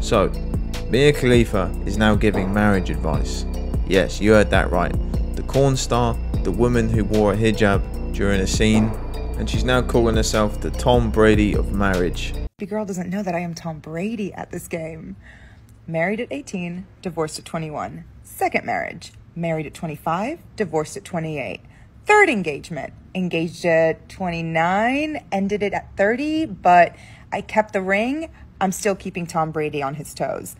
So, Mia Khalifa is now giving marriage advice. Yes, you heard that right. The corn star, the woman who wore a hijab during a scene, and she's now calling herself the Tom Brady of marriage. The girl doesn't know that I am Tom Brady at this game. Married at 18, divorced at 21. Second marriage, married at 25, divorced at 28. Third engagement, engaged at 29, ended it at 30, but I kept the ring. I'm still keeping Tom Brady on his toes.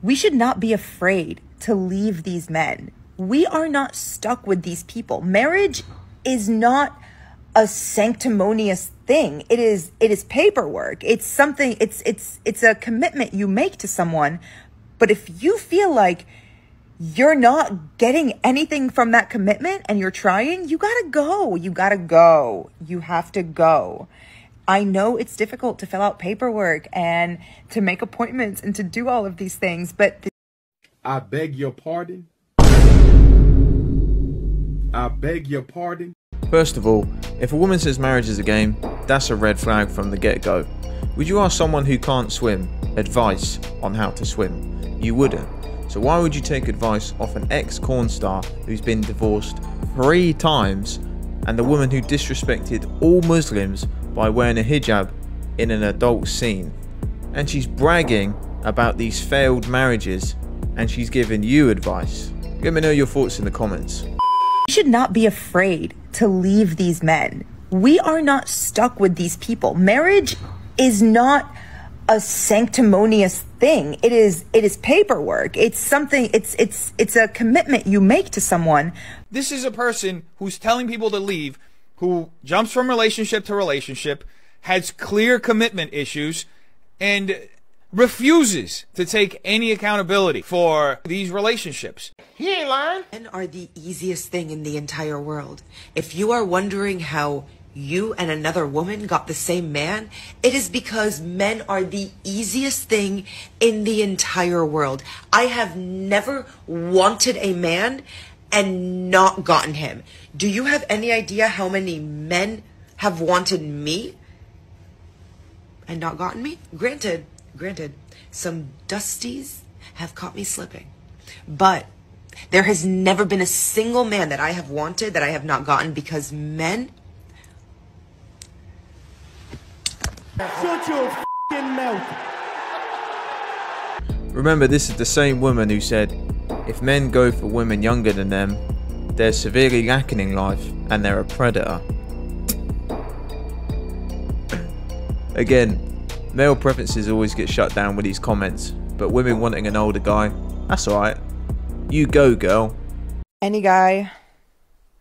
We should not be afraid to leave these men. We are not stuck with these people. Marriage is not a sanctimonious thing. It is paperwork. It's something, it's a commitment you make to someone. But if you feel like you're not getting anything from that commitment and you're trying, you gotta go. You gotta go. You have to go. I know it's difficult to fill out paperwork and to make appointments and to do all of these things, but I beg your pardon. I beg your pardon. First of all, if a woman says marriage is a game, that's a red flag from the get-go. Would you ask someone who can't swim advice on how to swim? You wouldn't. So why would you take advice off an ex-corn star who's been divorced 3 times and a woman who disrespected all Muslims by wearing a hijab in an adult scene? And she's bragging about these failed marriages and she's giving you advice. Let me know your thoughts in the comments. we should not be afraid to leave these men. We are not stuck with these people. Marriage is not a sanctimonious thing. It is paperwork. It's something, it's a commitment you make to someone. This is a person who's telling people to leave, who jumps from relationship to relationship, has clear commitment issues, and refuses to take any accountability for these relationships. He ain't lying. Men are the easiest thing in the entire world. If you are wondering how you and another woman got the same man, it is because men are the easiest thing in the entire world. I have never wanted a man and not gotten him. Do you have any idea how many men have wanted me and not gotten me? Granted, some dusties have caught me slipping. But there has never been a single man that I have wanted that I have not gotten, because men... Shut your f***ing mouth. Remember, this is the same woman who said, if men go for women younger than them, they're severely lacking in life and they're a predator. Again, male preferences always get shut down with these comments, but women wanting an older guy, that's alright. You go, girl. Any guy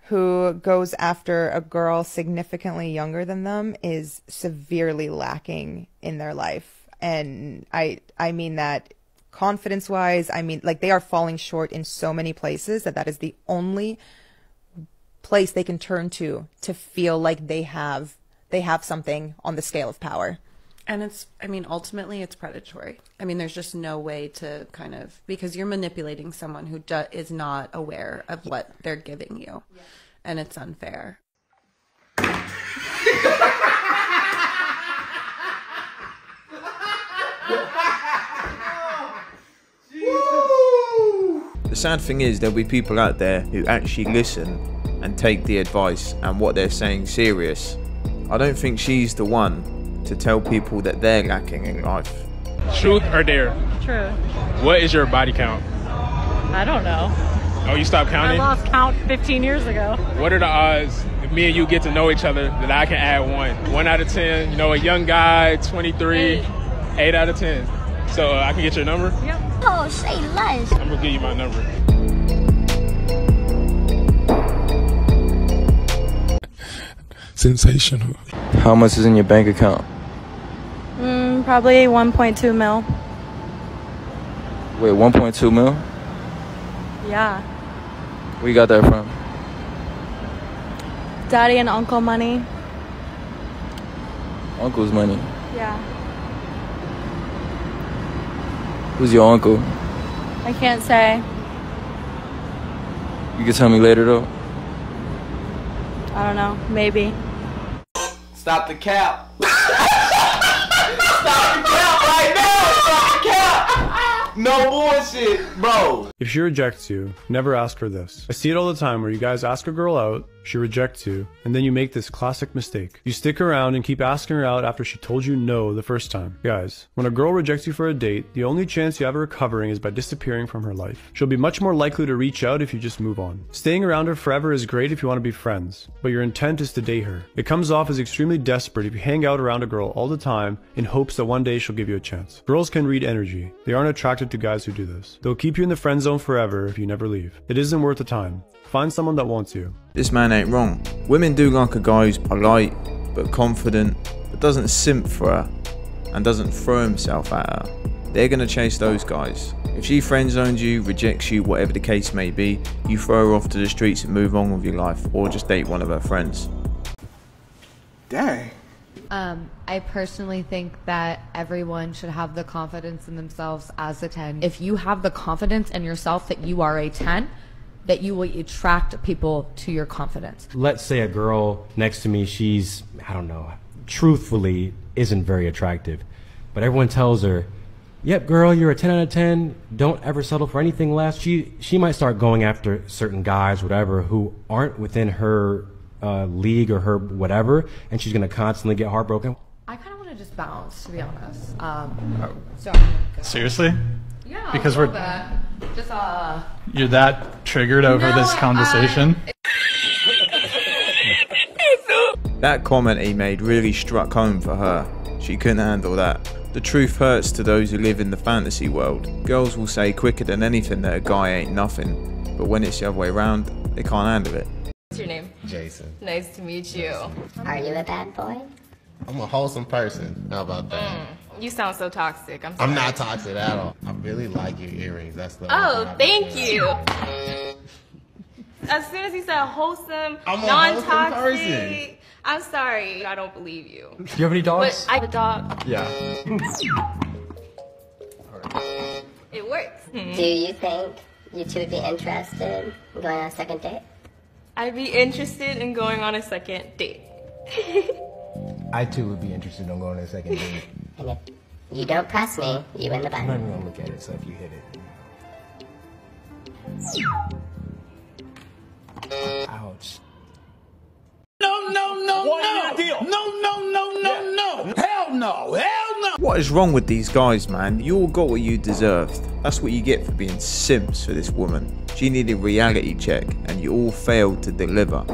who goes after a girl significantly younger than them is severely lacking in their life. And I mean that confidence-wise. I mean, like, they are falling short in so many places that is the only place they can turn to feel like they have something on the scale of power. And it's, I mean, ultimately it's predatory. I mean, there's just no way to kind of, because you're manipulating someone who is not aware of what they're giving you. Yeah. And it's unfair. The sad thing is, there'll be people out there who actually listen and take the advice and what they're saying serious. I don't think she's the one to tell people that they're lacking in life. Truth or dare? Truth. What is your body count? I don't know. Oh, you stopped counting? I lost count 15 years ago. What are the odds if me and you get to know each other that I can add 1? 1 out of 10, you know, a young guy, 23, 8 out of 10. So I can get your number? Yep. Oh, say less. I'm gonna give you my number. Sensational. How much is in your bank account? Probably 1.2 mil. Wait, 1.2 mil? Yeah. Where you got that from? Daddy and uncle money. Uncle's money? Yeah. Who's your uncle? I can't say. You can tell me later though? I don't know. Maybe. Stop the cap. Stop the cap right No bullshit, bro. If she rejects you, never ask her this. I see it all the time where you guys ask a girl out, she rejects you, and then you make this classic mistake. You stick around and keep asking her out after she told you no the first time. Guys, when a girl rejects you for a date, the only chance you have of recovering is by disappearing from her life. She'll be much more likely to reach out if you just move on. Staying around her forever is great if you want to be friends, but your intent is to date her. It comes off as extremely desperate if you hang out around a girl all the time in hopes that one day she'll give you a chance. Girls can read energy. They aren't attracted to guys who do this. They'll keep you in the friend zone forever if you never leave. It isn't worth the time. Find someone that wants you. This man ain't wrong. Women do like a guy who's polite, but confident, but doesn't simp for her, and doesn't throw himself at her. They're gonna chase those guys. If she friend zones you, rejects you, whatever the case may be, you throw her off to the streets and move on with your life, or just date one of her friends. Dang. I personally think that everyone should have the confidence in themselves as a 10. If you have the confidence in yourself that you are a 10, that you will attract people to your confidence. Let's say a girl next to me, she's, I don't know, truthfully isn't very attractive, but everyone tells her, yep, girl, you're a 10 out of 10. Don't ever settle for anything less. She might start going after certain guys, whatever, who aren't within her league or her whatever, and she's going to constantly get heartbroken. I kind of want to just bounce, to be honest. So Seriously? Yeah, because we're just you're that triggered over this conversation? That comment he made really struck home for her. She couldn't handle that. The truth hurts to those who live in the fantasy world. Girls will say quicker than anything that a guy ain't nothing, but when it's the other way around, they can't handle it. What's your name? Jason. Nice to meet you. Are you a bad boy? I'm a wholesome person. How about that? You sound so toxic. I'm not toxic at all. I really like your earrings. That's the Oh, thank you. As soon as you said wholesome, non-toxic, I'm sorry. I don't believe you. Do you have any dogs? But I have a dog. Yeah. It works. Do you think you two would be interested in going on a second date? I'd be interested in going on a second date. I too would be interested in going on a second date. And if you don't press me, you win the bet. I'm not even gonna look at it, so if you hit it. Ouch. No. Hell no. What is wrong with these guys, man? You all got what you deserved. That's what you get for being simps for this woman. She needed a reality check, and you all failed to deliver.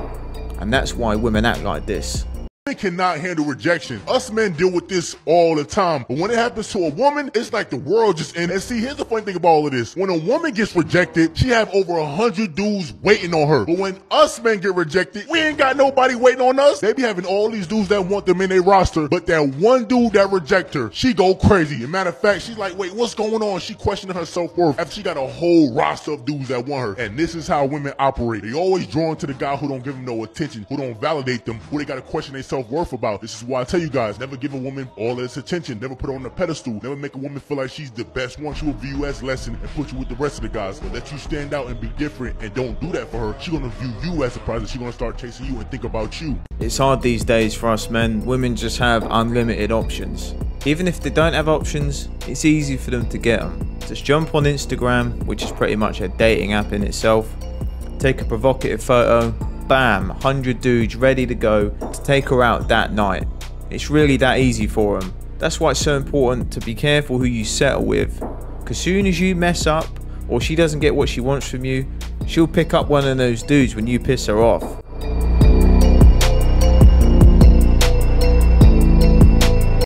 And that's why women act like this. Men cannot handle rejection. Us men deal with this all the time. But when it happens to a woman, it's like the world just ends. And see, here's the funny thing about all of this. When a woman gets rejected, she have over 100 dudes waiting on her. But when us men get rejected, we ain't got nobody waiting on us. They be having all these dudes that want them in their roster. But that one dude that reject her, she go crazy. As a matter of fact, she's like, wait, what's going on? She questioning her self-worth after she got a whole roster of dudes that want her. And this is how women operate. They always drawn to the guy who don't give them no attention, who don't validate them, who they got to question their self-worth about. This is why I tell you guys, never give a woman all this attention, never put her on a pedestal, never make a woman feel like she's the best one. She will view you as less and put you with the rest of the guys. But let you stand out and be different and don't do that for her. She's gonna view you as a prize and she's gonna start chasing you and think about you. It's hard these days for us men. Women just have unlimited options. Even if they don't have options, it's easy for them to get them. Just jump on Instagram, which is pretty much a dating app in itself, take a provocative photo, bam, 100 dudes ready to go to take her out that night. It's really that easy for them. That's why it's so important to be careful who you settle with, because soon as you mess up or she doesn't get what she wants from you, she'll pick up one of those dudes when you piss her off.